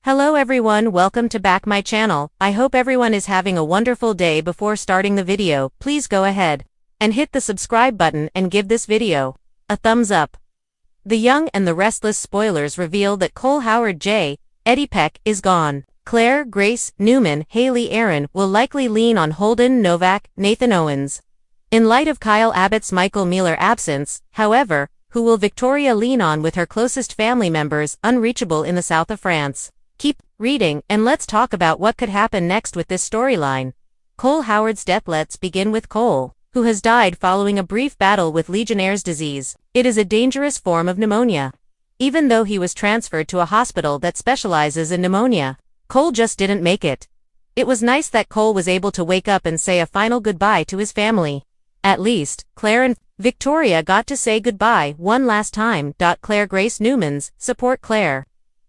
Hello everyone, welcome to back my channel. I hope everyone is having a wonderful day. Before starting the video, please go ahead and hit the subscribe button and give this video a thumbs up. The Young and the Restless spoilers reveal that Cole Howard J. Eddie Peck is gone. Claire, Grace, Newman, Haley, Aaron will likely lean on Holden, Novak, Nathan Owens. In light of Kyle Abbott's Michael Mealer absence, however, who will Victoria lean on with her closest family members unreachable in the south of France? Keep reading, and let's talk about what could happen next with this storyline. Cole Howard's death. Let's begin with Cole, who has died following a brief battle with Legionnaire's disease. It is a dangerous form of pneumonia. Even though he was transferred to a hospital that specializes in pneumonia, Cole just didn't make it. It was nice that Cole was able to wake up and say a final goodbye to his family. At least, Claire and Victoria got to say goodbye one last time. Claire Grace Newman's support Claire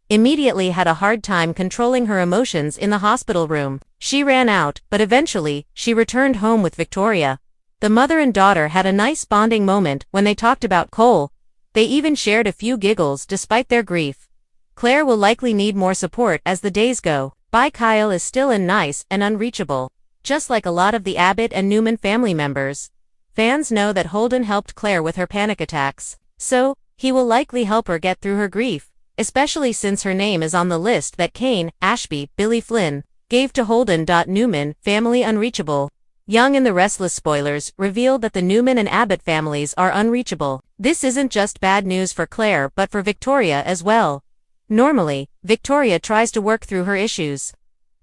immediately had a hard time controlling her emotions in the hospital room. She ran out, but eventually, she returned home with Victoria. The mother and daughter had a nice bonding moment when they talked about Cole. They even shared a few giggles despite their grief. Claire will likely need more support as the days go by. Kyle is still nice and unreachable, just like a lot of the Abbott and Newman family members. Fans know that Holden helped Claire with her panic attacks, so he will likely help her get through her grief, especially since her name is on the list that Kane, Ashby, Billy Flynn gave to Holden. Newman, family unreachable. Young and the Restless spoilers revealed that the Newman and Abbott families are unreachable. This isn't just bad news for Claire but for Victoria as well. Normally, Victoria tries to work through her issues.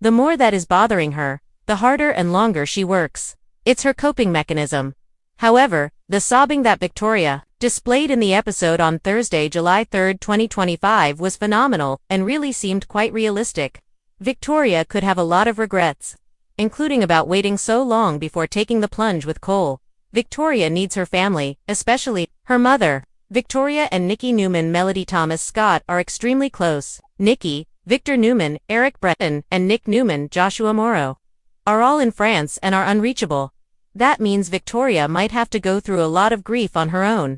The more that is bothering her, the harder and longer she works. It's her coping mechanism. However, the sobbing that Victoria displayed in the episode on Thursday, July 3, 2025 was phenomenal and really seemed quite realistic. Victoria could have a lot of regrets, including about waiting so long before taking the plunge with Cole. Victoria needs her family, especially her mother. Victoria and Nikki Newman, Melody Thomas Scott, are extremely close. Nikki, Victor Newman, Eric Breton, and Nick Newman, Joshua Morrow, are all in France and are unreachable. That means Victoria might have to go through a lot of grief on her own.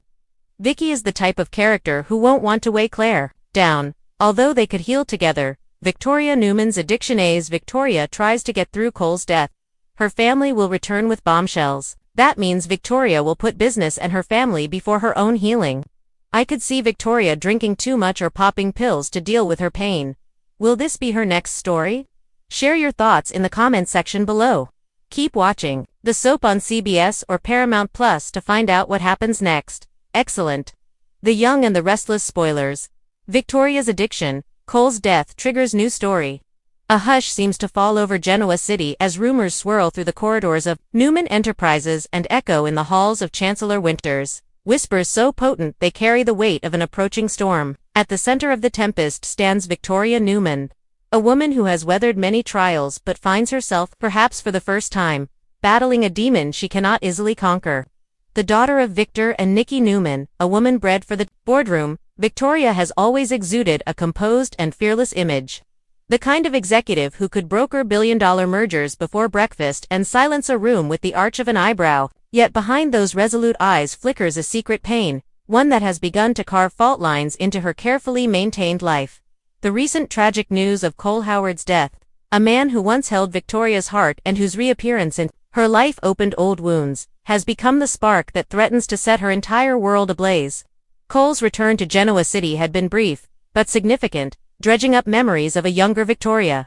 Vicky is the type of character who won't want to weigh Claire down, although they could heal together. Victoria Newman's addiction. As Victoria tries to get through Cole's death, her family will return with bombshells. That means Victoria will put business and her family before her own healing. I could see Victoria drinking too much or popping pills to deal with her pain. Will this be her next story? Share your thoughts in the comment section below. Keep watching the soap on CBS or Paramount Plus to find out what happens next. Excellent. The Young and the Restless spoilers. Victoria's addiction. Cole's death triggers new story. A hush seems to fall over Genoa City as rumors swirl through the corridors of Newman Enterprises and echo in the halls of Chancellor Winters. Whispers so potent they carry the weight of an approaching storm. At the center of the tempest stands Victoria Newman, a woman who has weathered many trials but finds herself, perhaps for the first time, battling a demon she cannot easily conquer. The daughter of Victor and Nikki Newman, a woman bred for the boardroom, Victoria has always exuded a composed and fearless image. The kind of executive who could broker billion-dollar mergers before breakfast and silence a room with the arch of an eyebrow, yet behind those resolute eyes flickers a secret pain, one that has begun to carve fault lines into her carefully maintained life. The recent tragic news of Cole Howard's death, a man who once held Victoria's heart and whose reappearance in her life opened old wounds, has become the spark that threatens to set her entire world ablaze. Cole's return to Genoa City had been brief, but significant, dredging up memories of a younger Victoria,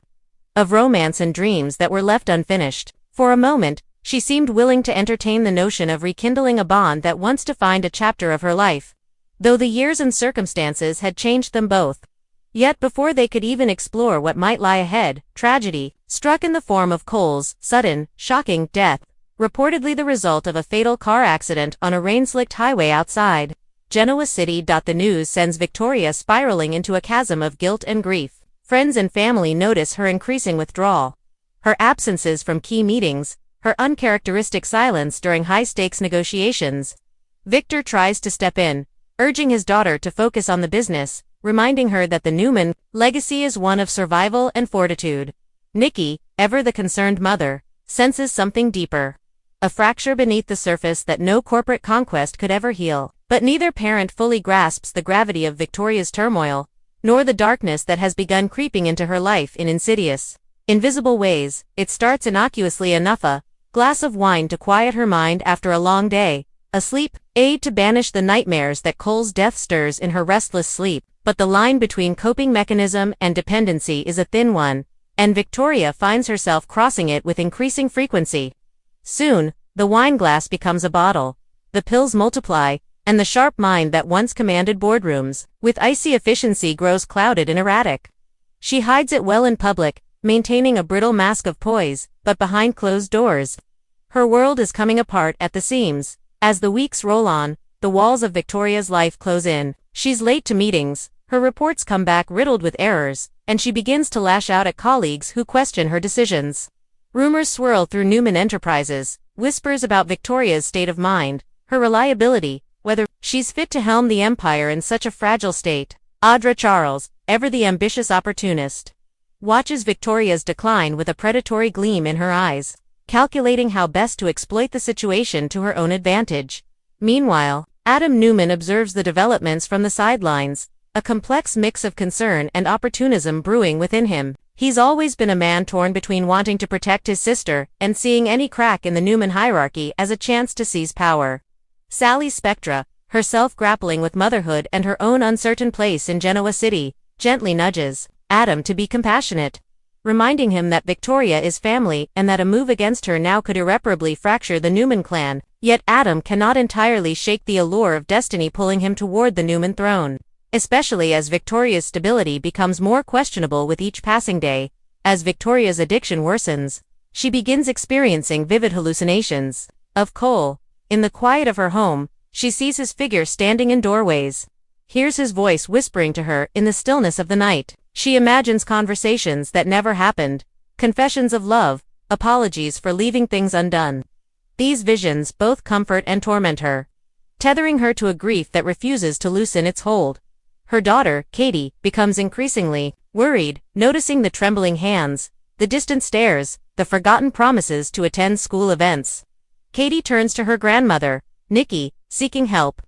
of romance and dreams that were left unfinished. For a moment, she seemed willing to entertain the notion of rekindling a bond that once defined a chapter of her life, though the years and circumstances had changed them both. Yet before they could even explore what might lie ahead, tragedy struck in the form of Cole's sudden, shocking death, reportedly the result of a fatal car accident on a rain-slicked highway outside Genoa City. The news sends Victoria spiraling into a chasm of guilt and grief. Friends and family notice her increasing withdrawal, her absences from key meetings, her uncharacteristic silence during high-stakes negotiations. Victor tries to step in, urging his daughter to focus on the business, reminding her that the Newman legacy is one of survival and fortitude. Nikki, ever the concerned mother, senses something deeper, a fracture beneath the surface that no corporate conquest could ever heal. But neither parent fully grasps the gravity of Victoria's turmoil. nor the darkness that has begun creeping into her life in insidious, invisible ways. It starts innocuously enough: a glass of wine to quiet her mind after a long day, a sleep aid to banish the nightmares that Cole's death stirs in her restless sleep. But the line between coping mechanism and dependency is a thin one, and Victoria finds herself crossing it with increasing frequency. Soon, the wine glass becomes a bottle, the pills multiply, and the sharp mind that once commanded boardrooms with icy efficiency grows clouded and erratic. She hides it well in public, maintaining a brittle mask of poise, but behind closed doors, her world is coming apart at the seams. As the weeks roll on, the walls of Victoria's life close in. She's late to meetings, her reports come back riddled with errors, and she begins to lash out at colleagues who question her decisions. Rumors swirl through Newman Enterprises, whispers about Victoria's state of mind, her reliability, whether she's fit to helm the empire in such a fragile state. Audra Charles, ever the ambitious opportunist, watches Victoria's decline with a predatory gleam in her eyes, calculating how best to exploit the situation to her own advantage. Meanwhile, Adam Newman observes the developments from the sidelines, a complex mix of concern and opportunism brewing within him. He's always been a man torn between wanting to protect his sister and seeing any crack in the Newman hierarchy as a chance to seize power. Sally Spectra, herself grappling with motherhood and her own uncertain place in Genoa City, gently nudges Adam to be compassionate, reminding him that Victoria is family and that a move against her now could irreparably fracture the Newman clan. Yet Adam cannot entirely shake the allure of destiny pulling him toward the Newman throne, especially as Victoria's stability becomes more questionable with each passing day. As Victoria's addiction worsens, she begins experiencing vivid hallucinations of Cole. In the quiet of her home, she sees his figure standing in doorways, hears his voice whispering to her in the stillness of the night. She imagines conversations that never happened, confessions of love, apologies for leaving things undone. These visions both comfort and torment her, tethering her to a grief that refuses to loosen its hold. Her daughter, Katie, becomes increasingly worried, noticing the trembling hands, the distant stares, the forgotten promises to attend school events. Katie turns to her grandmother, Nikki, seeking help,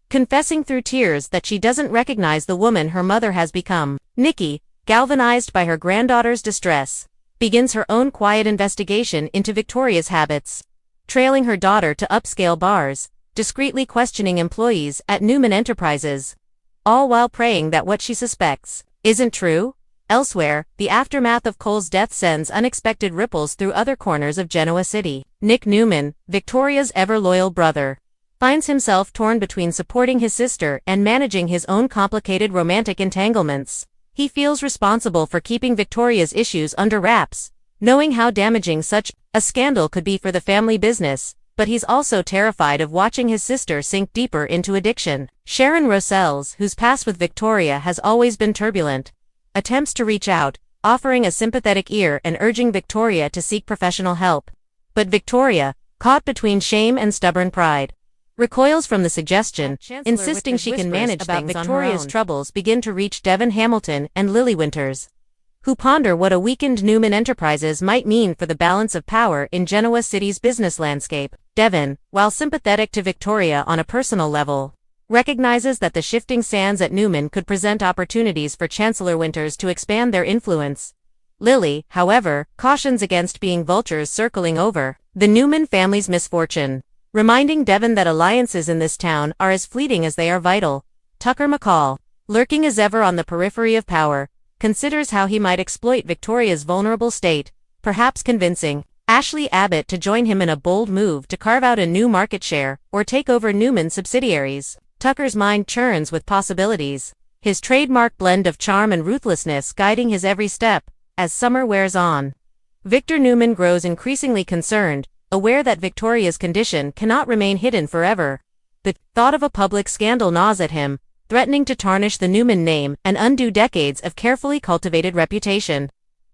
confessing through tears that she doesn't recognize the woman her mother has become. Nikki, galvanized by her granddaughter's distress, begins her own quiet investigation into Victoria's habits, trailing her daughter to upscale bars, discreetly questioning employees at Newman Enterprises, all while praying that what she suspects isn't true. Elsewhere, the aftermath of Cole's death sends unexpected ripples through other corners of Genoa City. Nick Newman, Victoria's ever-loyal brother, finds himself torn between supporting his sister and managing his own complicated romantic entanglements. He feels responsible for keeping Victoria's issues under wraps, knowing how damaging such a scandal could be for the family business, but he's also terrified of watching his sister sink deeper into addiction. Sharon Rossells, whose past with Victoria has always been turbulent, attempts to reach out, offering a sympathetic ear and urging Victoria to seek professional help. But Victoria, caught between shame and stubborn pride, recoils from the suggestion, insisting she can manage about Victoria's troubles begin to reach Devon Hamilton and Lily Winters, who ponder what a weakened Newman Enterprises might mean for the balance of power in Genoa City's business landscape. Devon, while sympathetic to Victoria on a personal level, recognizes that the shifting sands at Newman could present opportunities for Chancellor Winters to expand their influence. Lily, however, cautions against being vultures circling over the Newman family's misfortune, reminding Devon that alliances in this town are as fleeting as they are vital. Tucker McCall, lurking as ever on the periphery of power, considers how he might exploit Victoria's vulnerable state, perhaps convincing Ashley Abbott to join him in a bold move to carve out a new market share or take over Newman's subsidiaries. Tucker's mind churns with possibilities, his trademark blend of charm and ruthlessness guiding his every step. As summer wears on, Victor Newman grows increasingly concerned, aware that Victoria's condition cannot remain hidden forever. The thought of a public scandal gnaws at him, threatening to tarnish the Newman name and undo decades of carefully cultivated reputation.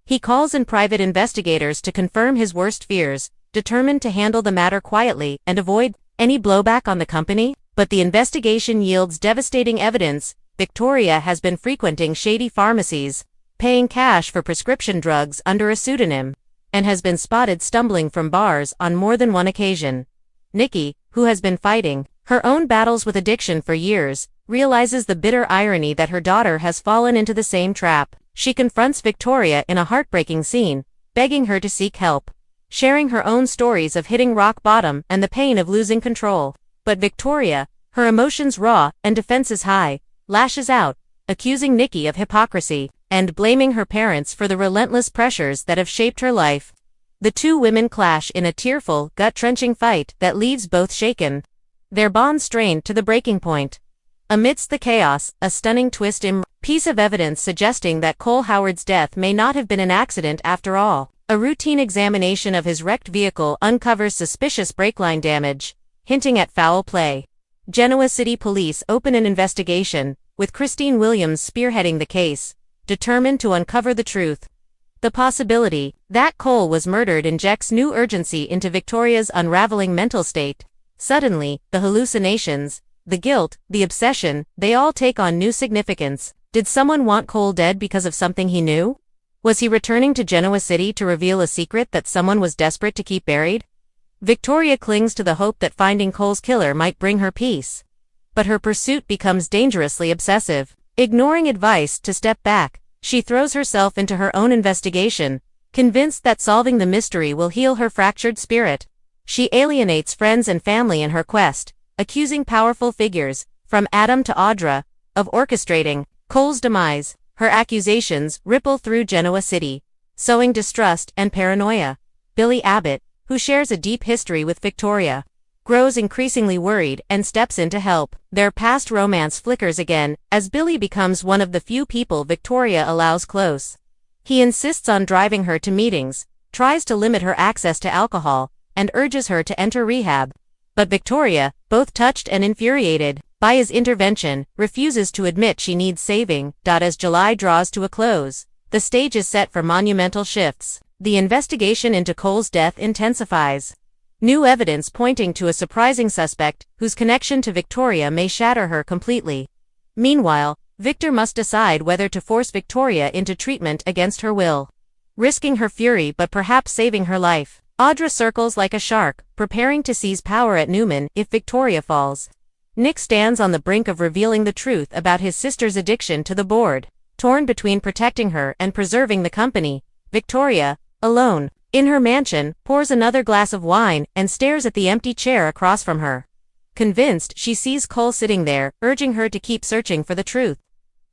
He calls in private investigators to confirm his worst fears, determined to handle the matter quietly and avoid any blowback on the company. But the investigation yields devastating evidence. Victoria has been frequenting shady pharmacies, paying cash for prescription drugs under a pseudonym, and has been spotted stumbling from bars on more than one occasion. Nikki, who has been fighting her own battles with addiction for years, realizes the bitter irony that her daughter has fallen into the same trap. She confronts Victoria in a heartbreaking scene, begging her to seek help, sharing her own stories of hitting rock bottom and the pain of losing control. But Victoria, her emotions raw and defenses high, lashes out, accusing Nikki of hypocrisy and blaming her parents for the relentless pressures that have shaped her life. The two women clash in a tearful, gut-wrenching fight that leaves both shaken, their bond strained to the breaking point. Amidst the chaos, a stunning twist in piece of evidence suggesting that Cole Howard's death may not have been an accident after all. A routine examination of his wrecked vehicle uncovers suspicious brakeline damage, hinting at foul play. Genoa City Police open an investigation, with Christine Williams spearheading the case, determined to uncover the truth. The possibility that Cole was murdered injects new urgency into Victoria's unraveling mental state. Suddenly, the hallucinations, the guilt, the obsession, they all take on new significance. Did someone want Cole dead because of something he knew? Was he returning to Genoa City to reveal a secret that someone was desperate to keep buried? Victoria clings to the hope that finding Cole's killer might bring her peace. But her pursuit becomes dangerously obsessive. Ignoring advice to step back, she throws herself into her own investigation, convinced that solving the mystery will heal her fractured spirit. She alienates friends and family in her quest, accusing powerful figures, from Adam to Audra, of orchestrating Cole's demise. Her accusations ripple through Genoa City, sowing distrust and paranoia. Billy Abbott, who shares a deep history with Victoria, grows increasingly worried and steps in to help. Their past romance flickers again, as Billy becomes one of the few people Victoria allows close. He insists on driving her to meetings, tries to limit her access to alcohol, and urges her to enter rehab. But Victoria, both touched and infuriated by his intervention, refuses to admit she needs saving. As July draws to a close, the stage is set for monumental shifts. The investigation into Cole's death intensifies. New evidence pointing to a surprising suspect whose connection to Victoria may shatter her completely. Meanwhile, Victor must decide whether to force Victoria into treatment against her will, risking her fury but perhaps saving her life. Audra circles like a shark, preparing to seize power at Newman if Victoria falls. Nick stands on the brink of revealing the truth about his sister's addiction to the board. Torn between protecting her and preserving the company, Victoria, alone, in her mansion, pours another glass of wine and stares at the empty chair across from her. Convinced, she sees Cole sitting there, urging her to keep searching for the truth.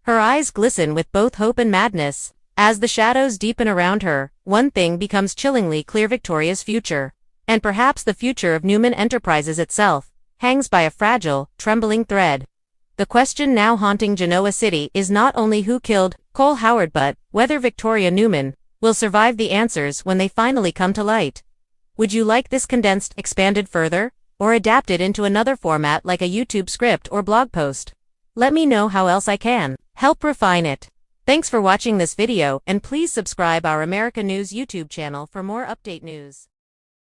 Her eyes glisten with both hope and madness. As the shadows deepen around her, one thing becomes chillingly clear: Victoria's future, and perhaps the future of Newman Enterprises itself, hangs by a fragile, trembling thread. The question now haunting Genoa City is not only who killed Cole Howard but whether Victoria Newman will survive the answers when they finally come to light. Would you like this condensed, expanded further, or adapted into another format like a YouTube script or blog post? Let me know how else I can help refine it. Thanks for watching this video, and please subscribe our America News YouTube channel for more update news.